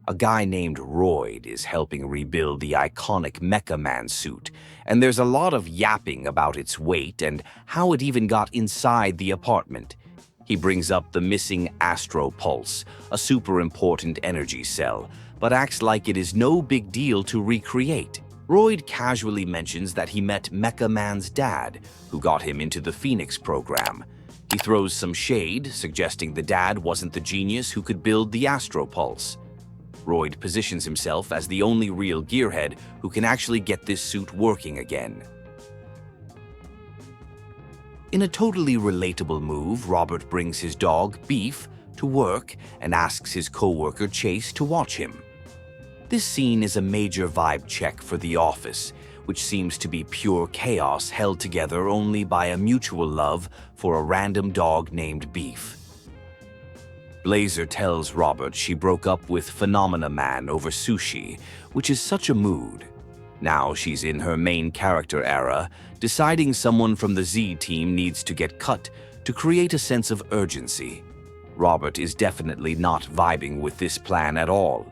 A guy named Royd is helping rebuild the iconic Mecha Man suit, and there's a lot of yapping about its weight and how it even got inside the apartment. He brings up the missing Astro pulse, a super important energy cell, but acts like it is no big deal to recreate. Royd casually mentions that he met Mecha Man's dad, who got him into the Phoenix program. He throws some shade, suggesting the dad wasn't the genius who could build the Astro pulse. Royd positions himself as the only real gearhead who can actually get this suit working again. In a totally relatable move, Robert brings his dog, Beef, to work and asks his co-worker Chase to watch him. This scene is a major vibe check for the office, which seems to be pure chaos held together only by a mutual love for a random dog named Beef. Blazer tells Robert she broke up with Phenomena Man over sushi, which is such a mood. Now she's in her main character era, deciding someone from the Z team needs to get cut to create a sense of urgency. Robert is definitely not vibing with this plan at all.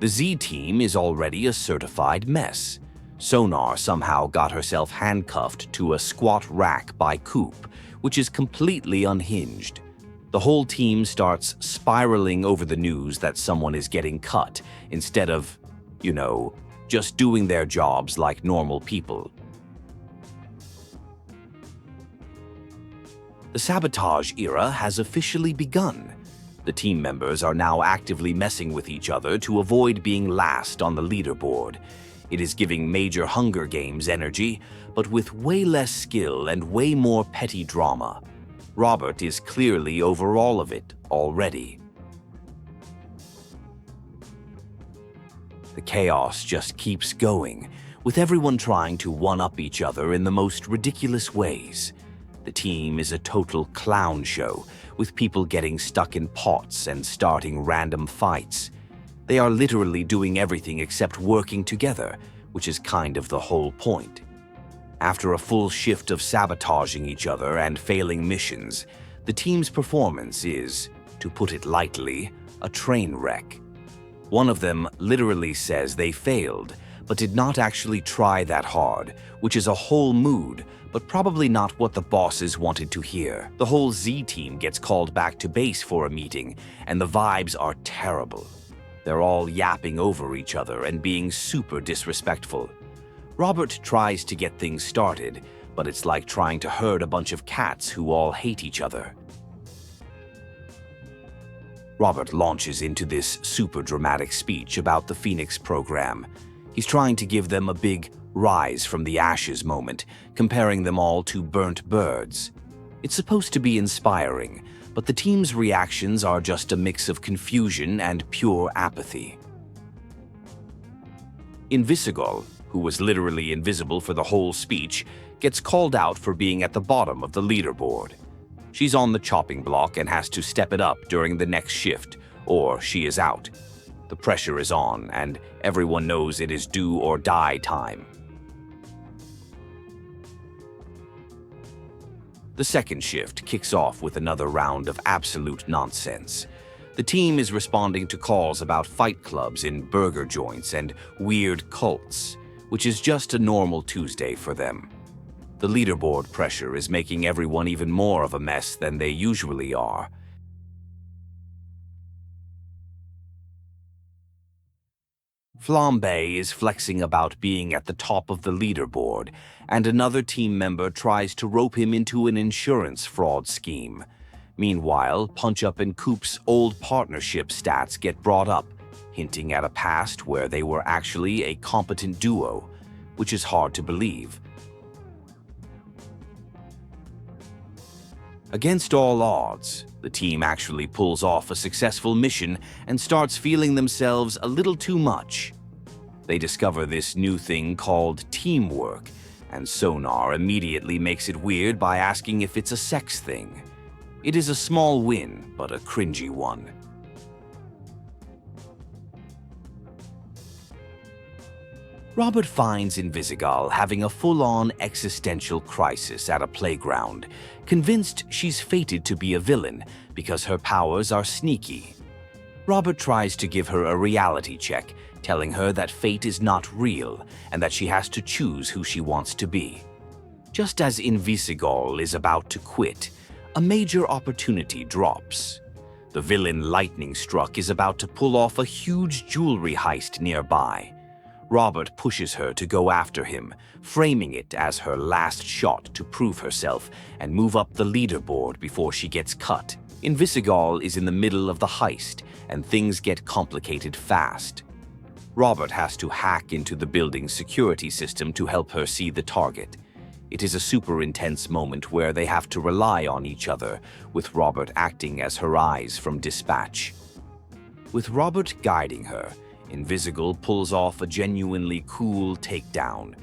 The Z team is already a certified mess. Sonar somehow got herself handcuffed to a squat rack by Coop, which is completely unhinged. The whole team starts spiraling over the news that someone is getting cut, instead of, just doing their jobs like normal people. The Sabotage Era has officially begun. The team members are now actively messing with each other to avoid being last on the leaderboard. It is giving major Hunger Games energy, but with way less skill and way more petty drama. Robert is clearly over all of it already. The chaos just keeps going, with everyone trying to one-up each other in the most ridiculous ways. The team is a total clown show, with people getting stuck in pots and starting random fights. They are literally doing everything except working together, which is kind of the whole point. After a full shift of sabotaging each other and failing missions, the team's performance is, to put it lightly, a train wreck. One of them literally says they failed, but did not actually try that hard, which is a whole mood, but probably not what the bosses wanted to hear. The whole Z team gets called back to base for a meeting, and the vibes are terrible. They're all yapping over each other and being super disrespectful. Robert tries to get things started, but it's like trying to herd a bunch of cats who all hate each other. Robert launches into this super dramatic speech about the Phoenix program. He's trying to give them a big rise from the ashes moment, comparing them all to burnt birds. It's supposed to be inspiring, but the team's reactions are just a mix of confusion and pure apathy. Invisigol, who was literally invisible for the whole speech, gets called out for being at the bottom of the leaderboard. She's on the chopping block and has to step it up during the next shift, or she is out. The pressure is on, and everyone knows it is do or die time. The second shift kicks off with another round of absolute nonsense. The team is responding to calls about fight clubs in burger joints and weird cults, which is just a normal Tuesday for them. The leaderboard pressure is making everyone even more of a mess than they usually are. Flambe is flexing about being at the top of the leaderboard, and another team member tries to rope him into an insurance fraud scheme. Meanwhile, Punch-Up and Coop's old partnership stats get brought up, hinting at a past where they were actually a competent duo, which is hard to believe. Against all odds, the team actually pulls off a successful mission and starts feeling themselves a little too much. They discover this new thing called teamwork, and Sonar immediately makes it weird by asking if it's a sex thing. It is a small win, but a cringy one. Robert finds Invisigol having a full-on existential crisis at a playground, convinced she's fated to be a villain because her powers are sneaky. Robert tries to give her a reality check, telling her that fate is not real and that she has to choose who she wants to be. Just as Invisigol is about to quit, a major opportunity drops. The villain Lightning Struck is about to pull off a huge jewelry heist nearby. Robert pushes her to go after him, framing it as her last shot to prove herself and move up the leaderboard before she gets cut. Invisigol is in the middle of the heist, and things get complicated fast. Robert has to hack into the building's security system to help her see the target. It is a super intense moment where they have to rely on each other, with Robert acting as her eyes from dispatch. With Robert guiding her, Invisigol pulls off a genuinely cool takedown.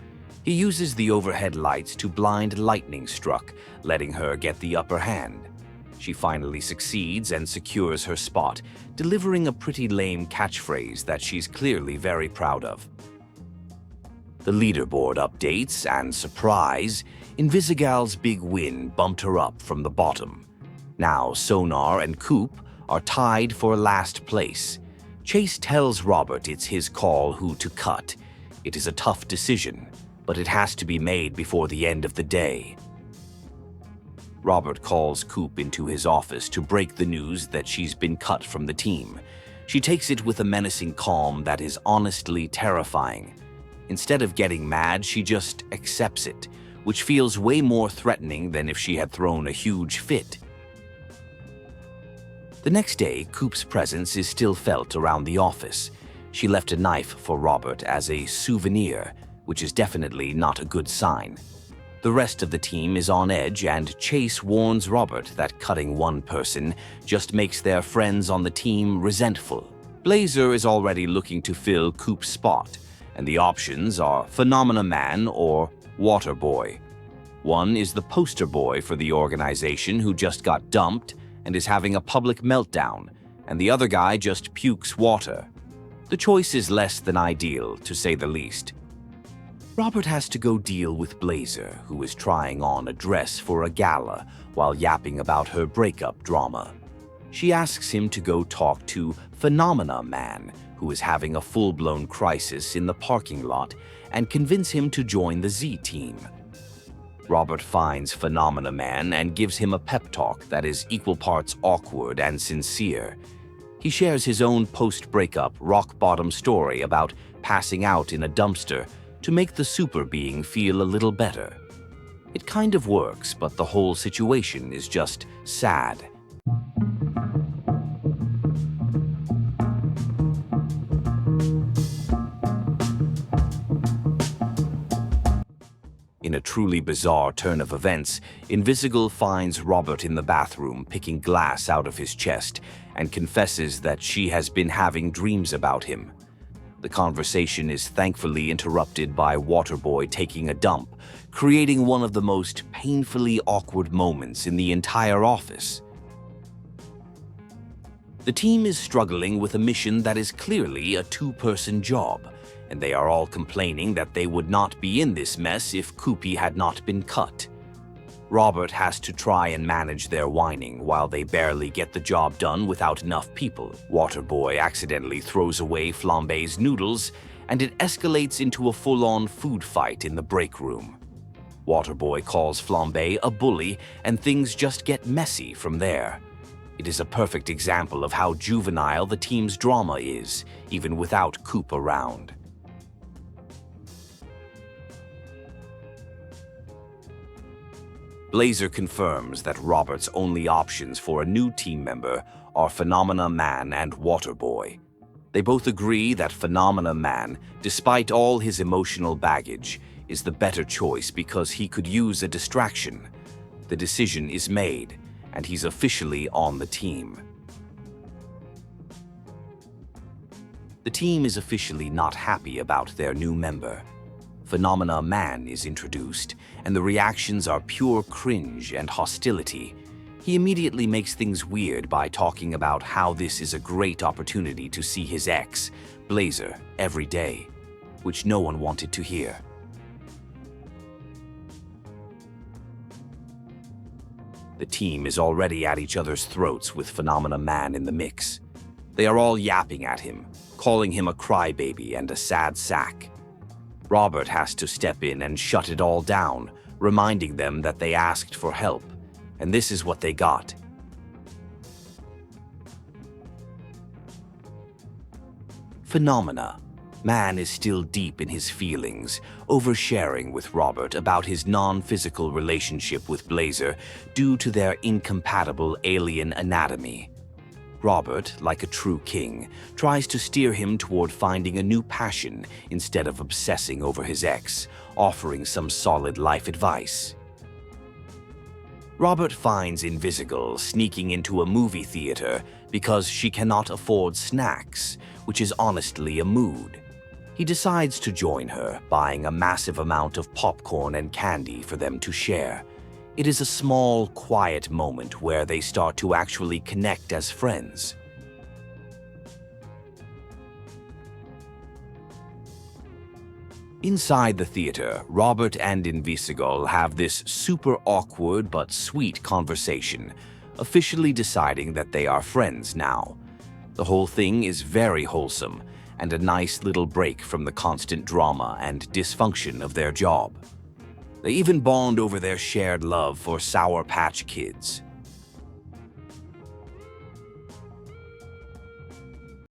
He uses the overhead lights to blind Lightning Struck, letting her get the upper hand. She finally succeeds and secures her spot, delivering a pretty lame catchphrase that she's clearly very proud of. The leaderboard updates, and surprise, Invisigol's big win bumped her up from the bottom. Now Sonar and Coop are tied for last place. Chase tells Robert it's his call who to cut. It is a tough decision, but it has to be made before the end of the day. Robert calls Coop into his office to break the news that she's been cut from the team. She takes it with a menacing calm that is honestly terrifying. Instead of getting mad, she just accepts it, which feels way more threatening than if she had thrown a huge fit. The next day, Coop's presence is still felt around the office. She left a knife for Robert as a souvenir, which is definitely not a good sign. The rest of the team is on edge, and Chase warns Robert that cutting one person just makes their friends on the team resentful. Blazer is already looking to fill Coop's spot, and the options are Phenomena Man or Water Boy. One is the poster boy for the organization who just got dumped and is having a public meltdown, and the other guy just pukes water. The choice is less than ideal, to say the least. Robert has to go deal with Blazer, who is trying on a dress for a gala while yapping about her breakup drama. She asks him to go talk to Phenomena Man, who is having a full-blown crisis in the parking lot, and convince him to join the Z team. Robert finds Phenomena Man and gives him a pep talk that is equal parts awkward and sincere. He shares his own post-breakup rock-bottom story about passing out in a dumpster to make the super being feel a little better. It kind of works, but the whole situation is just sad. In a truly bizarre turn of events, Invisigol finds Robert in the bathroom picking glass out of his chest and confesses that she has been having dreams about him. The conversation is thankfully interrupted by Waterboy taking a dump, creating one of the most painfully awkward moments in the entire office. The team is struggling with a mission that is clearly a two-person job, and they are all complaining that they would not be in this mess if Coopy had not been cut. Robert has to try and manage their whining while they barely get the job done without enough people. Waterboy accidentally throws away Flambe's noodles, and it escalates into a full-on food fight in the break room. Waterboy calls Flambe a bully, and things just get messy from there. It is a perfect example of how juvenile the team's drama is, even without Coop around. Blazer confirms that Robert's only options for a new team member are Phenomena Man and Waterboy. They both agree that Phenomena Man, despite all his emotional baggage, is the better choice because he could use a distraction. The decision is made, and he's officially on the team. The team is officially not happy about their new member. Phenomena Man is introduced, and the reactions are pure cringe and hostility. He immediately makes things weird by talking about how this is a great opportunity to see his ex, Blazer, every day. which no one wanted to hear. The team is already at each other's throats with Phenomena Man in the mix. They are all yapping at him, calling him a crybaby and a sad sack. Robert has to step in and shut it all down, reminding them that they asked for help, and this is what they got. Phenomena. Man is still deep in his feelings, oversharing with Robert about his non-physical relationship with Blazer due to their incompatible alien anatomy. Robert, like a true king, tries to steer him toward finding a new passion instead of obsessing over his ex, offering some solid life advice. Robert finds Invisigol sneaking into a movie theater because she cannot afford snacks, which is honestly a mood. He decides to join her, buying a massive amount of popcorn and candy for them to share. It is a small, quiet moment where they start to actually connect as friends. Inside the theater, Robert and Invisigol have this super awkward but sweet conversation, officially deciding that they are friends now. The whole thing is very wholesome, and a nice little break from the constant drama and dysfunction of their job. They even bond over their shared love for Sour Patch Kids.